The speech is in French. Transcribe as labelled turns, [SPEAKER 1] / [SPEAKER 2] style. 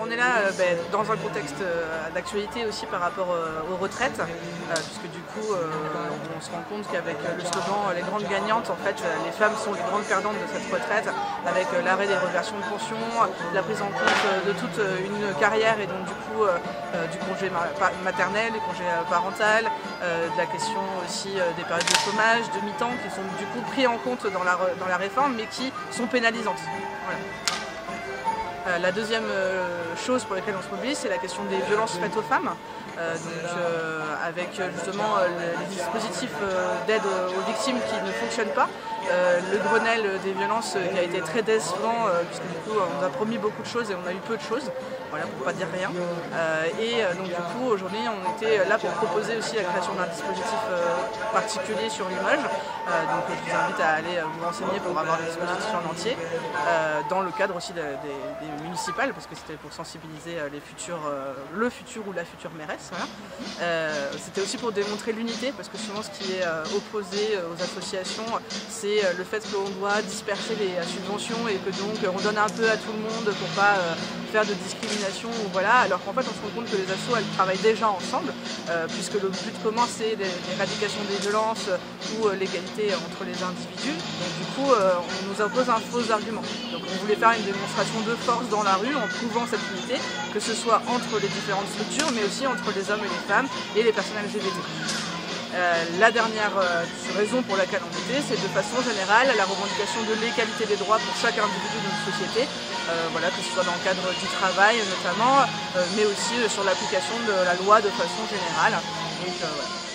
[SPEAKER 1] on est là dans un contexte d'actualité aussi par rapport aux retraites, puisque du coup on se rend compte qu'avec le slogan les grandes gagnantes, en fait les femmes sont les grandes perdantes de cette retraite, avec l'arrêt des reversions de pension, la prise en compte de toute une carrière et donc du coup du congé maternel, du congé parental, de la question aussi des périodes de chômage, de mi-temps qui sont du coup pris en compte dans la réforme mais qui sont pénalisantes. Voilà. La deuxième chose pour laquelle on se mobilise, c'est la question des violences faites aux femmes. Avec justement les dispositifs d'aide aux victimes qui ne fonctionnent pas. Le Grenelle des violences qui a été très décevant, puisque du coup on nous a promis beaucoup de choses et on a eu peu de choses, voilà, pour ne pas dire rien. Donc du coup aujourd'hui on était là pour proposer aussi la création d'un dispositif particulier sur Limoges. Donc je vous invite à aller vous renseigner pour avoir le dispositif en entier, dans le cadre aussi des municipales, parce que c'était pour sensibiliser le futur ou la future mairesse. Voilà. C'était aussi pour démontrer l'unité, parce que souvent ce qui est opposé aux associations, c'est le fait qu'on doit disperser les subventions et que donc on donne un peu à tout le monde pour pas faire de discrimination, voilà, alors qu'en fait on se rend compte que les assos elles travaillent déjà ensemble, puisque le but commun c'est l'éradication des violences ou l'égalité entre les individus. Donc du coup on nous impose un faux argument. Donc on voulait faire une démonstration de force dans la rue en prouvant cette unité, que ce soit entre les différentes structures mais aussi entre les hommes et les femmes et les personnes LGBT. La dernière raison pour laquelle on était, c'est de façon générale la revendication de l'égalité des droits pour chaque individu de notre société, voilà, que ce soit dans le cadre du travail notamment, mais aussi sur l'application de la loi de façon générale. Donc, voilà.